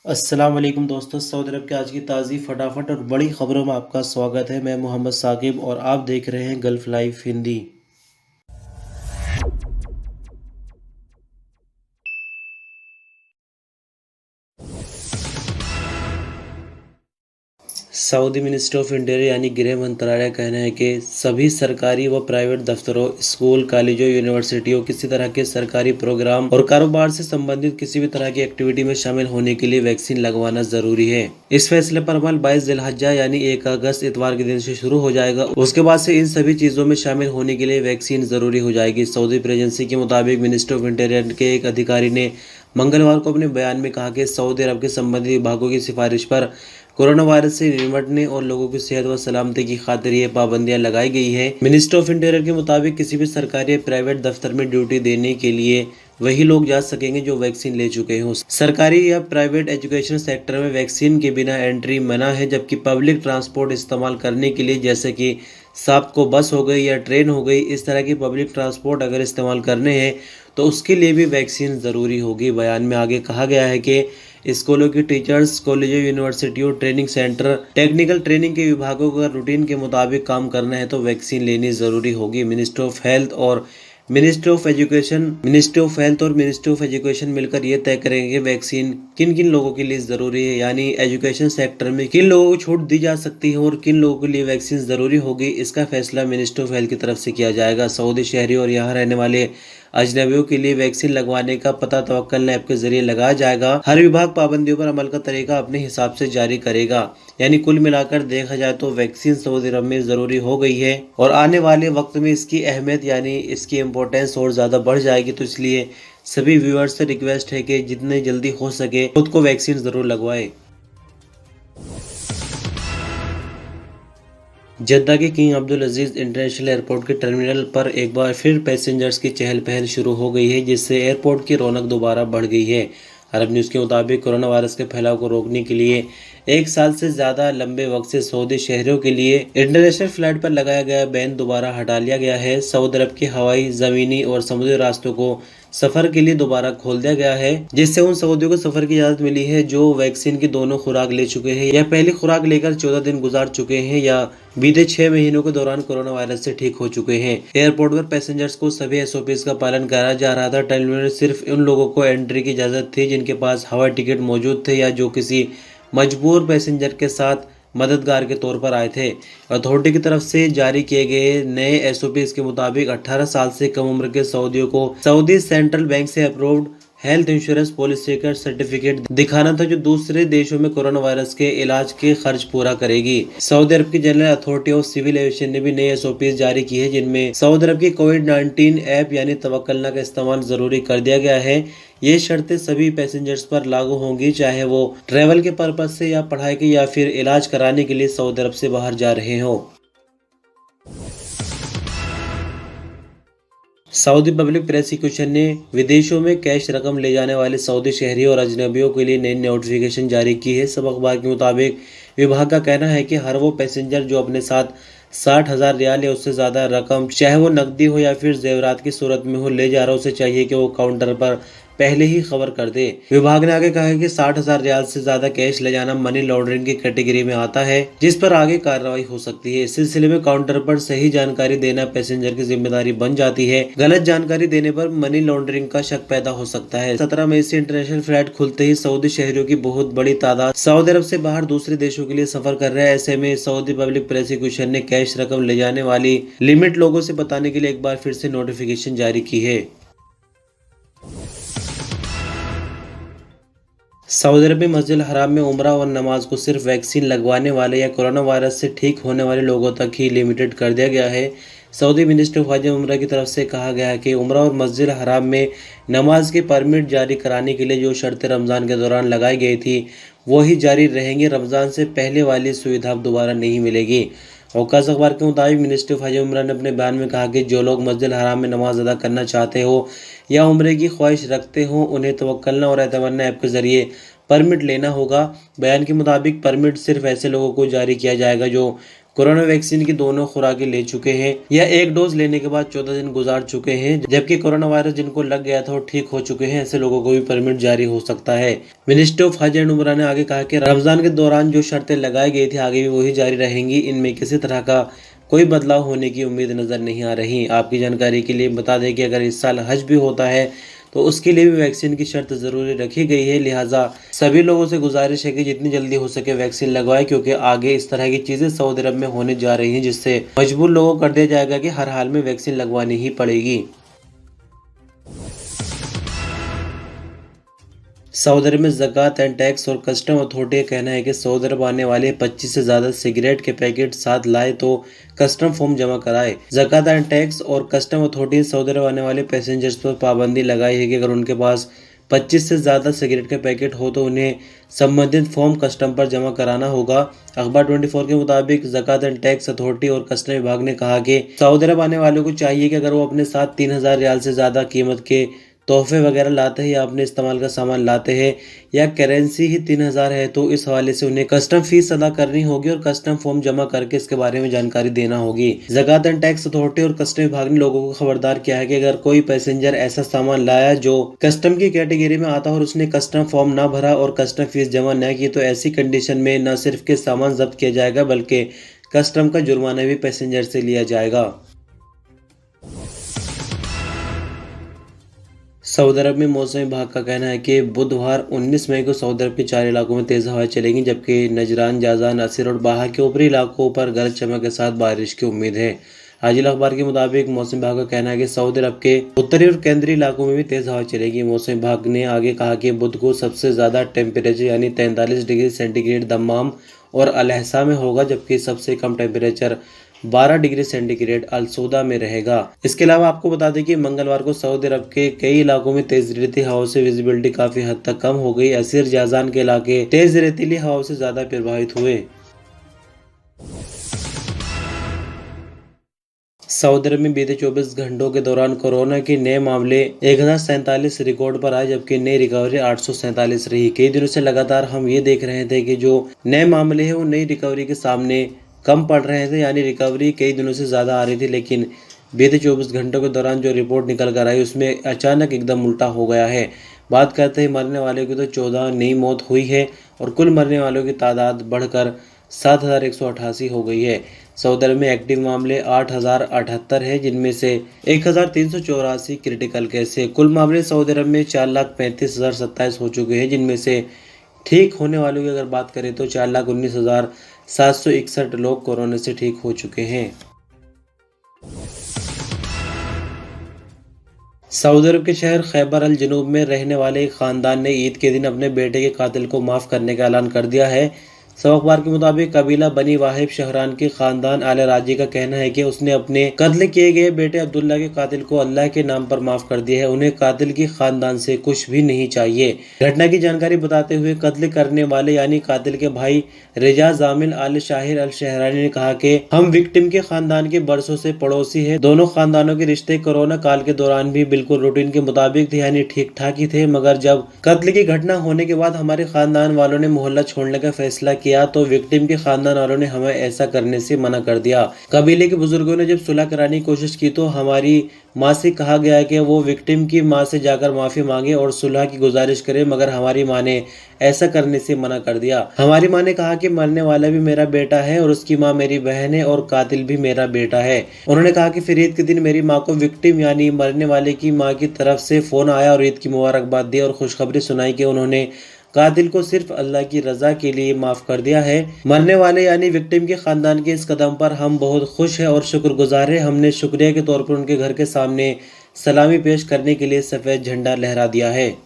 अस्सलाम वालेकुम दोस्तों, सऊदी अरब की आज की ताज़ी फटाफट और बड़ी खबरों में आपका स्वागत है। मैं मोहम्मद साकिब और आप देख रहे हैं gulf live Hindi. Saudi ministry of interior यानी गृह मंत्रालय का कहना है कि सभी सरकारी व प्राइवेट दफ्तरों, स्कूल, कॉलेजों, यूनिवर्सिटियों, किसी तरह के सरकारी प्रोग्राम और कारोबार से संबंधित किसी भी तरह की एक्टिविटी में शामिल होने के लिए वैक्सीन लगवाना जरूरी है। इस फैसले पर अमल 22 जिलहज्जा यानी 1 अगस्त इतवार के दिन से शुरू हो जाएगा। उसके बाद से इन सभी चीजों में शामिल होने के लिए वैक्सीन जरूरी हो जाएगी। सऊदी प्रेजेंसी के मुताबिक मिनिस्ट्री ऑफ इंटीरियर के एक अधिकारी ने मंगलवार को अपने बयान में कहा कि सऊदी अरब के संबंधित विभागों की सिफारिश पर कोरोना वायरस से निपटने और लोगों की सेहत व सलामती की खातिर ये पाबंदियां लगाई गई है। मिनिस्ट्री ऑफ इंटीरियर के मुताबिक किसी भी सरकारी या प्राइवेट दफ्तर में ड्यूटी देने के लिए वही लोग जा सकेंगे जो वैक्सीन ले चुके हों। सरकारी या प्राइवेट एजुकेशन सेक्टर में वैक्सीन के बिना एंट्री मना है, जबकि पब्लिक ट्रांसपोर्ट इस्तेमाल करने के लिए जैसे कि सात को बस हो गई या ट्रेन हो गई, इस तरह की पब्लिक ट्रांसपोर्ट अगर इस्तेमाल करने हैं तो उसके लिए भी वैक्सीन ज़रूरी होगी। बयान में आगे कहा गया है कि स्कूलों की टीचर्स, कॉलेजों, यूनिवर्सिटियों, ट्रेनिंग सेंटर, टेक्निकल ट्रेनिंग के विभागों को रूटीन के मुताबिक काम करना है तो वैक्सीन लेनी ज़रूरी होगी। मिनिस्ट्री ऑफ हेल्थ और मिनिस्ट्री ऑफ एजुकेशन मिलकर ये तय करेंगे कि वैक्सीन किन किन लोगों के लिए ज़रूरी है, यानी एजुकेशन सेक्टर में किन लोगों को छूट दी जा सकती है और किन लोगों के लिए वैक्सीन ज़रूरी होगी। इसका फैसला मिनिस्ट्री ऑफ हेल्थ की तरफ से किया जाएगा। सऊदी शहरी और यहाँ रहने वाले अजनबियों के लिए वैक्सीन लगवाने का पता तवक्कल ऐप के जरिए लगाया जाएगा। हर विभाग पाबंदियों पर अमल का तरीका अपने हिसाब से जारी करेगा। यानी कुल मिलाकर देखा जाए तो वैक्सीन सऊदी अरब में ज़रूरी हो गई है और आने वाले वक्त में इसकी अहमियत यानी इसकी इम्पोर्टेंस और ज़्यादा बढ़ जाएगी। तो इसलिए सभी व्यूअर्स से रिक्वेस्ट है कि जितने जल्दी हो सके खुद को वैक्सीन ज़रूर लगवाए। जद्दा के किंग अब्दुल अजीज इंटरनेशनल एयरपोर्ट के टर्मिनल पर एक बार फिर पैसेंजर्स की चहल पहल शुरू हो गई है, जिससे एयरपोर्ट की रौनक दोबारा बढ़ गई है। अरब न्यूज़ के मुताबिक कोरोना वायरस के फैलाव को रोकने के लिए 1 साल से ज़्यादा लंबे वक्त से सऊदी शहरियों के लिए इंटरनेशनल फ्लाइट पर लगाया गया बैन दोबारा हटा लिया गया है। सऊदी अरब के हवाई, ज़मीनी और समुद्री रास्तों को सफर के लिए दोबारा खोल दिया गया है, जिससे उन सऊदियों को सफर की इजाजत मिली है जो वैक्सीन की दोनों खुराक ले चुके हैं या पहली खुराक लेकर 14 दिन गुजार चुके हैं या बीते 6 महीनों के दौरान कोरोना वायरस से ठीक हो चुके हैं। एयरपोर्ट पर पैसेंजर्स को सभी एसओपीज का पालन कराया जा रहा था। टर्मिनल में सिर्फ उन लोगों को एंट्री की इजाजत थी जिनके पास हवाई टिकट मौजूद थे या जो किसी मजबूर पैसेंजर के साथ मददगार के तौर पर आए थे। अथॉरिटी की तरफ से जारी किए गए नए एसओपीज के मुताबिक 18 साल से कम उम्र के सऊदियों को सऊदी सेंट्रल बैंक से अप्रूव्ड हेल्थ इंश्योरेंस पॉलिसी का सर्टिफिकेट दिखाना था, जो दूसरे देशों में कोरोना वायरस के इलाज के खर्च पूरा करेगी। सऊदी अरब की general authority of civil aviation ने भी नई एसओपीज जारी की है, जिनमें सऊदी अरब की कोविड-19 ऐप यानी तवक्कलना का इस्तेमाल जरूरी कर दिया गया है। ये शर्तें सभी पैसेंजर्स पर लागू होंगी, चाहे वो ट्रैवल के पर्पज से या पढ़ाई के या फिर इलाज कराने के लिए सऊदी अरब से बाहर जा रहे हो। सऊदी पब्लिक प्रोसिक्यूशन ने विदेशों में कैश रकम ले जाने वाले सऊदी शहरी और अजनबियों के लिए नई नोटिफिकेशन जारी की है। सब अखबार के मुताबिक विभाग का कहना है कि हर वो पैसेंजर जो अपने साथ 60,000 रियाल या उससे ज़्यादा रकम, चाहे वो नकदी हो या फिर जेवरात की सूरत में हो, ले जा रहा हो, उसे चाहिए कि वो काउंटर पर पहले ही खबर कर दे। विभाग ने आगे कहा है कि 60,000 रियाल से ज्यादा कैश ले जाना मनी लॉन्ड्रिंग की कैटेगरी में आता है, जिस पर आगे कार्रवाई हो सकती है। इस सिलसिले में काउंटर पर सही जानकारी देना पैसेंजर की जिम्मेदारी बन जाती है। गलत जानकारी देने पर मनी लॉन्ड्रिंग का शक पैदा हो सकता है। 17 मई से इंटरनेशनल फ्लाइट खुलते ही सऊदी शहरियों की बहुत बड़ी तादाद सऊदी अरब से बाहर दूसरे देशों के लिए सफर कर रहा है। ऐसे में सऊदी पब्लिक प्रोसिक्यूशन ने कैश रकम ले जाने वाली लिमिट लोगों से बताने के लिए एक बार फिर से नोटिफिकेशन जारी की है। सऊदी अरब में मस्जिद हराम में उम्रा और नमाज को सिर्फ वैक्सीन लगवाने वाले या कोरोना वायरस से ठीक होने वाले लोगों तक ही लिमिटेड कर दिया गया है। सऊदी मिनिस्ट्री ऑफ हज उम्रा की तरफ से कहा गया है कि उम्रा और मस्जिद हराम में नमाज के परमिट जारी कराने के लिए जो शर्तें रमज़ान के दौरान लगाई गई थी वो ही जारी रहेंगी। रमज़ान से पहले वाली सुविधा अब दोबारा नहीं मिलेगी। औकाज़ अखबार के मुताबिक मिनिस्ट्री ऑफ हज उम्रा ने अपने बयान में कहा कि जो लोग मस्जिद हराम में नमाज अदा करना चाहते हो या उम्रे की ख्वाहिश रखते हो, उन्हें तवक्कलना और एतमन्ना ऐप के जरिए परमिट लेना होगा। बयान के मुताबिक परमिट सिर्फ ऐसे लोगों को जारी किया जाएगा जो कोरोना वैक्सीन की दोनों खुराकें ले चुके हैं या एक डोज लेने के बाद 14 दिन गुजार चुके हैं, जबकि कोरोना वायरस जिनको लग गया था वो ठीक हो चुके हैं, ऐसे लोगों को भी परमिट जारी हो सकता है। मिनिस्टर ऑफ हज एंड उमरा ने आगे कहा कि रमजान के दौरान जो शर्तें लगाई गई थी आगे भी वही जारी रहेंगी, इनमें किसी तरह का कोई बदलाव होने की उम्मीद नजर नहीं आ रही। आपकी जानकारी के लिए बता दें कि अगर इस साल हज भी होता है तो उसके लिए भी वैक्सीन की शर्त जरूरी रखी गई है। लिहाजा सभी लोगों से गुजारिश है कि जितनी जल्दी हो सके वैक्सीन लगवाएं, क्योंकि आगे इस तरह की चीजें सऊदी अरब में होने जा रही हैं, जिससे मजबूर लोगों को कर दिया जाएगा कि हर हाल में वैक्सीन लगवानी ही पड़ेगी। सऊदी अरब में ज़कात एंड टैक्स और कस्टम अथॉरिटी का कहना है कि सऊदी अरब आने वाले 25 से ज़्यादा सिगरेट के पैकेट साथ लाए तो कस्टम फॉर्म जमा कराए। ज़कात एंड टैक्स और कस्टम अथॉरिटी ने सऊदी अरब आने वाले पैसेंजर्स पर पाबंदी लगाई है कि अगर उनके पास 25 से ज़्यादा सिगरेट के पैकेट हो तो उन्हें संबंधित फॉर्म कस्टम पर जमा कराना होगा। अखबार 24 के मुताबिक ज़कात एंड टैक्स अथॉरिटी और कस्टम विभाग ने कहा कि सऊदी अरब आने वालों को चाहिए कि अगर वो अपने साथ 3000 रियाल से ज़्यादा कीमत के तोहफे वगैरह लाते हैं या अपने इस्तेमाल का सामान लाते हैं या करेंसी ही 3000 है तो इस हवाले से उन्हें कस्टम फीस अदा करनी होगी और कस्टम फॉर्म जमा करके इसके बारे में जानकारी देना होगी। ज़कात एंड टैक्स अथॉरिटी और कस्टम विभाग ने लोगों को खबरदार किया है कि अगर कोई पैसेंजर ऐसा सामान लाया जो कस्टम की कैटेगरी में आता है और उसने कस्टम फॉर्म ना भरा और कस्टम फीस जमा न की तो ऐसी कंडीशन में न सिर्फ के सामान जब्त किया जाएगा बल्कि कस्टम का जुर्माना भी पैसेंजर से लिया जाएगा। सऊदी अरब में मौसम विभाग का कहना है कि बुधवार 19 मई को सऊदी अरब के 4 इलाकों में तेज हवाएं चलेंगी, जबकि नजरान, जाजान, नसीर और बाहा के ऊपरी इलाकों पर गरज चमक के साथ बारिश की उम्मीद है। आजिल अखबार के मुताबिक मौसम विभाग का कहना है कि सऊदी अरब के उत्तरी और केंद्रीय इलाकों में भी तेज हवाएं चलेगी। मौसम विभाग ने आगे कहा कि बुध को सबसे ज्यादा टेम्परेचर यानी 43 डिग्री सेंटीग्रेड दम्माम और अलहसा में होगा, जबकि सबसे कम टेम्परेचर 12 डिग्री सेंटीग्रेड अलसौदा में रहेगा। इसके अलावा आपको बता दें कि मंगलवार को सऊदी अरब के कई इलाकों में तेज रेतीली हवाओं से विजिबिलिटी काफी हद तक कम हो गई। असीर, जाजान के इलाके तेज रेतीली हवाओं से ज्यादा प्रभावित हुए। सऊदी अरब में बीते 24 घंटों के दौरान कोरोना के नए मामले 1047 रिकॉर्ड पर आए, जबकि नई रिकवरी 847 रही। कई दिनों से लगातार हम ये देख रहे थे कि जो नए मामले हैं वो नई रिकवरी के सामने कम पड़ रहे थे, यानी रिकवरी कई दिनों से ज़्यादा आ रही थी, लेकिन बीते 24 घंटों के दौरान जो रिपोर्ट निकल कर आई उसमें अचानक एकदम उल्टा हो गया है। बात करते हैं मरने वालों की तो 14 नई मौत हुई है और कुल मरने वालों की तादाद बढ़कर 7188 हो गई है। सऊदी अरब में एक्टिव मामले 8078 है, जिनमें से 1384 क्रिटिकल केस है। कुल मामले सऊदी अरब में 4,35,027 हो चुके हैं, जिनमें से ठीक होने वालों की अगर बात करें तो 4,19,761 लोग कोरोना से ठीक हो चुके हैं। सऊदी अरब के शहर खैबर अल जनूब में रहने वाले एक खानदान ने ईद के दिन अपने बेटे के कातिल को माफ करने का ऐलान कर दिया है। सब अखबार के मुताबिक कबीला बनी वाहिब शहरान के खानदान आल राजी का कहना है कि उसने अपने कत्ल किए गए बेटे अब्दुल्ला के कातिल को अल्लाह के नाम पर माफ कर दिया है। उन्हें कातिल की खानदान से कुछ भी नहीं चाहिए। घटना की जानकारी बताते हुए कत्ल करने वाले यानी कातिल के भाई रेजा जामिल आल शाहिर अल शहरानी ने कहा कि हम विक्टिम के खानदान के बरसों से पड़ोसी है। दोनों खानदानों के रिश्ते कोरोना काल के दौरान भी बिल्कुल रूटीन के मुताबिक थे, यानी ठीक ठाक ही थे, मगर जब कत्ल की घटना होने के बाद हमारे खानदान वालों ने मोहल्ला छोड़ने का फैसला किया तो विक्टिम के खानदान वालों ने हमें ऐसा करने से मना कर दिया। कबीले के बुजुर्गों ने जब सुलह कराने की कोशिश की तो हमारी माँ से कहा गया कि वो विक्टिम की माँ से जाकर माफी मांगे और सुलह की गुजारिश करे, मगर हमारी माँ ने ऐसा करने से मना कर दिया। हमारी माँ ने कहा कि मरने वाला भी मेरा बेटा है और उसकी माँ मेरी बहन है और कातिल भी मेरा बेटा है। उन्होंने कहा कि फिर ईद के दिन मेरी माँ को विक्टिम यानी मरने वाले की माँ की तरफ से फोन आया और ईद की मुबारकबाद दी और खुशखबरी सुनाई कि उन्होंने कातिल को सिर्फ अल्लाह की रजा के लिए माफ कर दिया है। मरने वाले यानी विक्टिम के खानदान के इस कदम पर हम बहुत खुश हैं और शुक्रगुजार हैं। हमने शुक्रिया के तौर पर उनके घर के सामने सलामी पेश करने के लिए सफेद झंडा लहरा दिया है।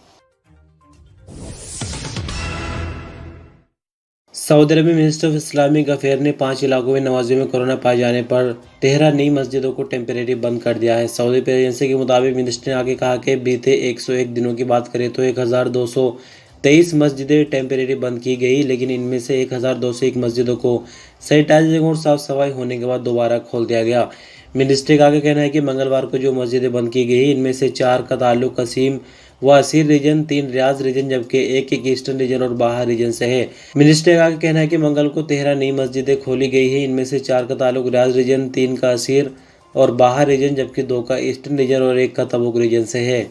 सऊदी अरब में मिनिस्टर ऑफ इस्लामिक अफेयर ने 5 इलाकों में नमाजियों में कोरोना पाए जाने पर 13 नई मस्जिदों को टेम्परेरी बंद कर दिया है। सऊदी प्रेस एजेंसी के मुताबिक मिनिस्टर ने आगे कहा कि बीते 101 दिनों की बात करें तो 1223 मस्जिदें टेम्परेरी बंद की गई, लेकिन इनमें से 1201 मस्जिदों को सैनिटाइजिंग और साफ सफाई होने के बाद दोबारा खोल दिया गया। मिनिस्ट्री का आगे कहना है कि मंगलवार को जो मस्जिदें बंद की गई इनमें से 4 का ताल्लुक कसीम वह असीर रीजन, 3 रियाज रीजन जबकि एक ईस्टर्न रीजन और बाहर रीजन से है। मिनिस्टर का कहना है कि मंगल को 13 नई मस्जिदें खोली गई है। इनमें से 4 का ताल्लुक रियाज रीजन, 3 का असीर और बाहर रीजन जबकि 2 का ईस्टर्न रीजन और 1 का तबूक रीजन से है।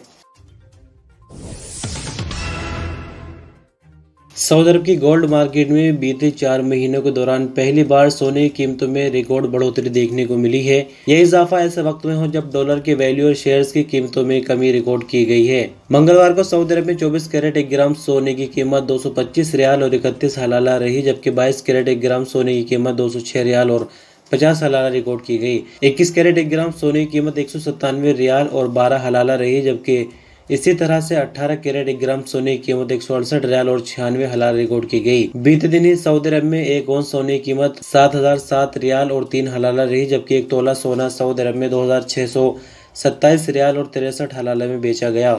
सऊदी अरब की गोल्ड मार्केट में बीते 4 महीनों के दौरान पहली बार सोने की कीमतों में रिकॉर्ड बढ़ोतरी देखने को मिली है। यह इजाफा ऐसे वक्त में हो जब डॉलर के वैल्यू और शेयर्स की कीमतों में कमी रिकॉर्ड की गई है। मंगलवार को सऊदी अरब में 24 कैरेट 1 ग्राम सोने की कीमत 225 रियाल और 31 हलाला रही, जबकि 22 कैरेट 1 ग्राम सोने की कीमत 206 रियाल और 50 हलाला रिकॉर्ड की गई। 21 कैरेट 1 ग्राम सोने की कीमत 197 रियाल और 12 हलाला रही, जबकि इसी तरह से 18 कैरेट 1 ग्राम सोने की कीमत 168 रियाल और 96 हलाला रिकॉर्ड की गई। बीते दिन ही सऊदी अरब में 1 औंस सोने की कीमत 7007 रियाल और 3 हलाला रही, जबकि 1 तोला सोना सऊदी अरब में 2627 रियाल और 63 हलाला में बेचा गया।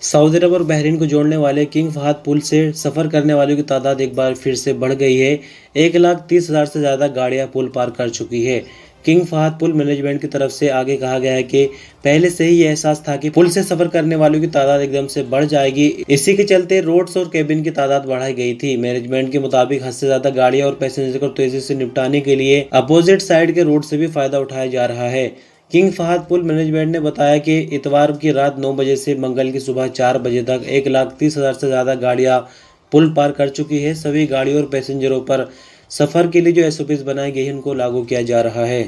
सऊदी अरब और बहरीन को जोड़ने वाले किंग फहद पुल से सफर करने वालों की तादाद एक बार फिर से बढ़ गई है। 1,30,000 से ज्यादा गाड़ियां पुल पार कर चुकी है। किंग फहद पुल मैनेजमेंट की तरफ से आगे कहा गया है कि पहले से ही यह एहसास था कि पुल से सफर करने वालों की तादाद एकदम से बढ़ जाएगी। इसी के चलते रोड्स और केबिन की तादाद बढ़ाई गई थी। मैनेजमेंट के मुताबिक हद से ज्यादा गाड़ियां और पैसेंजर को तेजी से निपटाने के लिए अपोजिट साइड के रूट से भी फायदा उठाया जा रहा है। किंग फहद पुल मैनेजमेंट ने बताया कि इतवार की रात 9 बजे से मंगल की सुबह 4 बजे तक 1,30,000 से ज्यादा गाड़ियां पुल पार कर चुकी है। सभी गाड़ियों और पैसेंजरों पर सफर के लिए जो एसओपीज बनाई गई है उनको लागू किया जा रहा है।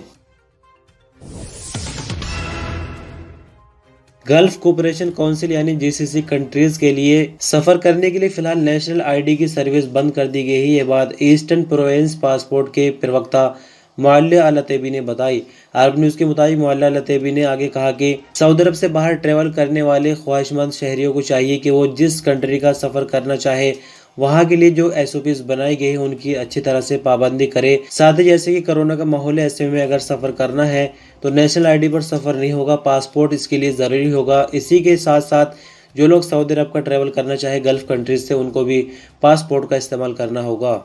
गल्फ कोऑपरेशन काउंसिल यानी जीसीसी कंट्रीज के लिए सफर करने के लिए फिलहाल नेशनल आईडी की सर्विस बंद कर दी गई है। ये बात ईस्टर्न प्रोविंस पासपोर्ट के प्रवक्ता मुअल्ला अल-अतैबी ने बताई। अरब न्यूज के मुताबिक मुअल्ला अल-अतैबी ने आगे कहा कि सऊदी अरब से बाहर ट्रेवल करने वाले ख्वाहिशमंद शहरियों को चाहिए कि वो जिस कंट्री का सफर करना चाहे वहां के लिए जो एसओपीज बनाई गई है उनकी अच्छी तरह से पाबंदी करे। साथ ही जैसे कि कोरोना का माहौल है, ऐसे में अगर सफर करना है तो नेशनल आईडी पर सफर नहीं होगा, पासपोर्ट इसके लिए जरूरी होगा। इसी के साथ साथ जो लोग सऊदी अरब का ट्रैवल करना चाहे गल्फ कंट्रीज से, उनको भी पासपोर्ट का इस्तेमाल करना होगा।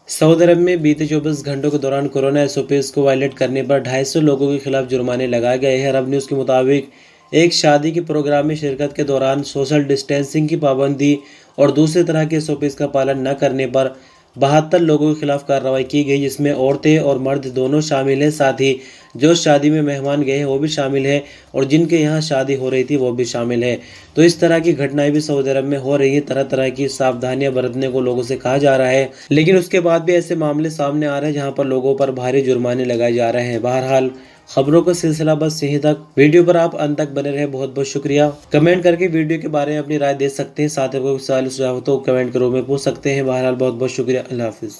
सऊदी अरब में बीते 24 घंटों के दौरान कोरोना एसओपीज को वायलेट करने पर 250 लोगों के खिलाफ जुर्माने लगाए गए हैं। अरब न्यूज के मुताबिक एक शादी के प्रोग्राम में शिरकत के दौरान सोशल डिस्टेंसिंग की पाबंदी और दूसरे तरह के एसओपीज का पालन न करने पर 72 लोगों के खिलाफ कार्रवाई की गई, जिसमें औरतें और मर्द दोनों शामिल हैं। साथ ही जो शादी में मेहमान गए हैं वो भी शामिल है और जिनके यहाँ शादी हो रही थी वो भी शामिल है। तो इस तरह की घटनाएं भी सऊदी अरब में हो रही है। तरह तरह की सावधानियां बरतने को लोगों से कहा जा रहा है, लेकिन उसके बाद भी ऐसे मामले सामने आ रहे हैं जहाँ पर लोगों पर भारी जुर्माने लगाए जा रहे हैं। बहरहाल खबरों का सिलसिला बस यहीं तक। वीडियो पर आप अंत तक बने रहे, बहुत बहुत शुक्रिया। कमेंट करके वीडियो के बारे में अपनी राय दे सकते हैं। साथ ही कोई सवाल सुझाव तो कमेंट के रूप में पूछ सकते हैं। बहरहाल बहुत बहुत शुक्रिया। अल्लाह हाफिज।